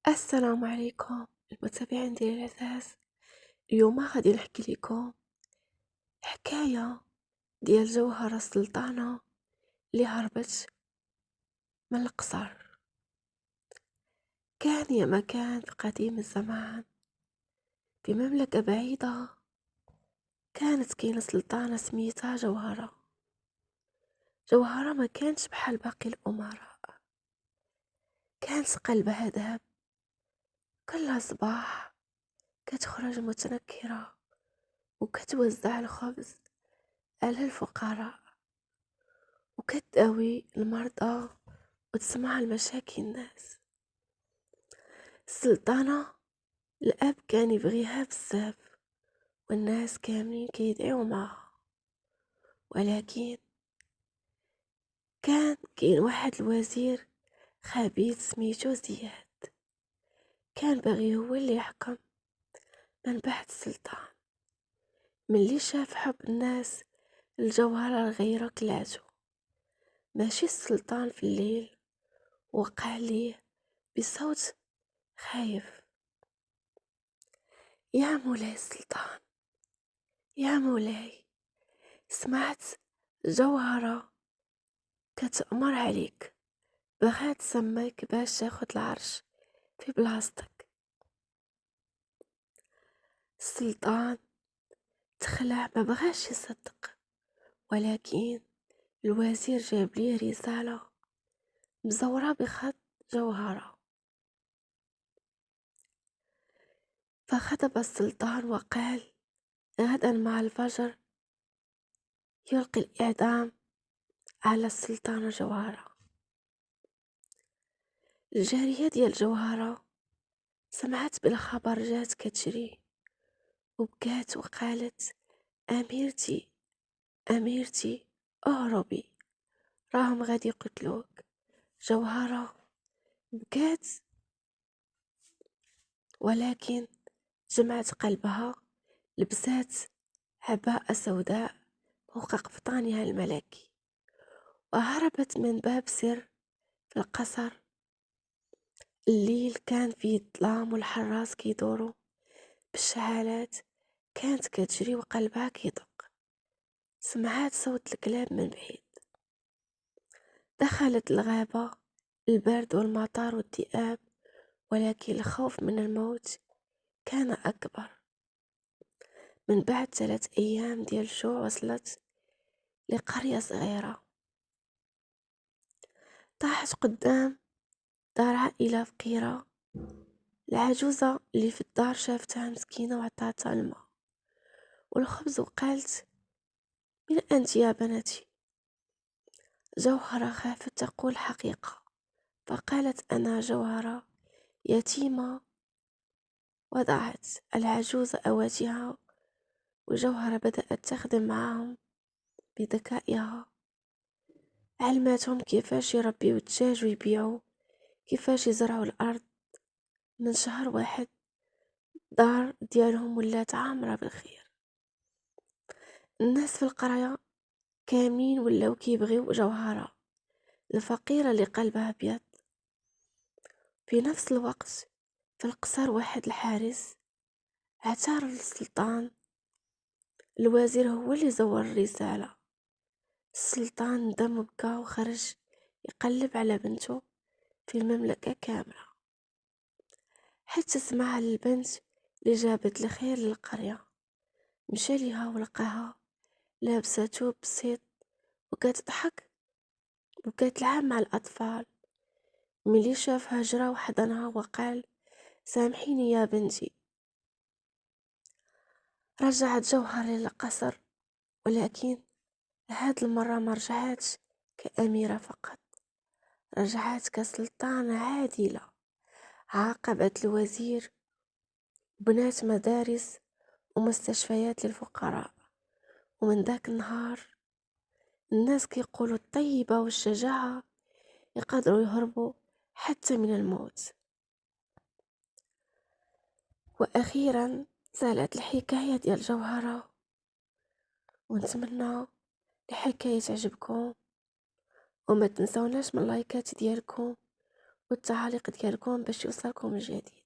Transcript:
السلام عليكم المتابعين ديالي العزاز. اليوم غادي نحكي لكم حكاية ديال جوهرة السلطانة اللي هربت من القصر. كان يا مكان في قديم الزمان، في مملكة بعيدة، كانت كاينة سلطانة سميتها جوهرة. جوهرة ما كانش بحال باقي الأمراء، كانت قلبها ذهب. كل صباح كتخرج متنكرة وكتوزع الخبز على الفقراء، وكتداوي المرضى وتسمع المشاكل الناس. السلطانة، الأب كان يبغيها بزاف والناس كاملين كيدعيو معاها، ولكن كاين واحد الوزير خبيث سميتو زياد، كان باغي هو اللي يحكم من بعد السلطان. ملي شاف حب الناس الجوهرة الغيرة كلاتو، ماشي السلطان في الليل، وقع ليه بصوت خايف: يا مولاي السلطان، يا مولاي، سمعت جوهرة كتأمر عليك، بغات تسميك باش تاخد العرش في بلاصتك. السلطان تخلع، ما بغاش يصدق، ولكن الوزير جاب ليه رسالة مزورة بخط جوهرة. فخطب السلطان وقال: غدا مع الفجر يلقي الإعدام على السلطانة جوهرة. الجارية ديال جوهرة سمعت بالخبر، جات كتجري وبكات وقالت: أميرتي، أميرتي، اهربي، راهم غادي يقتلوك. جوهرة بكات، ولكن جمعت قلبها، لبسات عباءة سوداء فوق قفطانها الملكي، وهربت من باب سر في القصر. الليل كان فيه الظلام والحراس كيدوروا بالشعالات، كانت كتجري وقلبها كيدق. سمعت صوت الكلاب من بعيد، دخلت الغابة، البرد والمطر والذئاب، ولكن الخوف من الموت كان أكبر. من بعد 3 أيام ديال الجوع وصلت لقرية صغيرة، طاحت قدام دار عائلة فقيرة. العجوزة اللي في الدار شافتها مسكينة وعطاتها الماء والخبز وقالت: من أنت يا بنتي؟ جوهرة خافت تقول حقيقة، فقالت: أنا جوهرة يتيمة وضعت. العجوز أواتها، وجوهرة بدأت تخدم معهم بذكائها، علمتهم كيفاش يربيو الدجاج ويبيعوا، كيفاش يزرعوا الأرض. من شهر واحد الدار ديالهم ولات عامرة بالخير. الناس في القرية كاملين ولاو كيبغيو جوهرة الفقيرة اللي قلبها أبيض. في نفس الوقت في القصر واحد الحارس اعترض السلطان. الوزير هو اللي زور الرسالة. السلطان ندم وبكى وخرج يقلب على بنته في المملكة كاملة، حتى سمع البنت اللي جابت الخير للقرية. مشى ليها ولقاها لابسة ثوب بسيط وكتضحك وكتلعب مع الأطفال. ملي شافها جرى وحضنها وقال: سامحيني يا بنتي. رجعت جوهر للقصر، ولكن هاد المرة ما رجعتش كأميرة فقط، رجعت كسلطانة عادلة. عاقبت الوزير، بنات مدارس ومستشفيات للفقراء. ومن ذاك النهار الناس كيقولوا الطيبة والشجاعة يقدروا يهربوا حتى من الموت. وأخيرا زالت الحكاية ديال جوهرة، ونتمنى الحكاية تعجبكم، وما تنسوناش من اللايكات ديالكم والتعاليق ديالكم باش يوصلكم الجديد.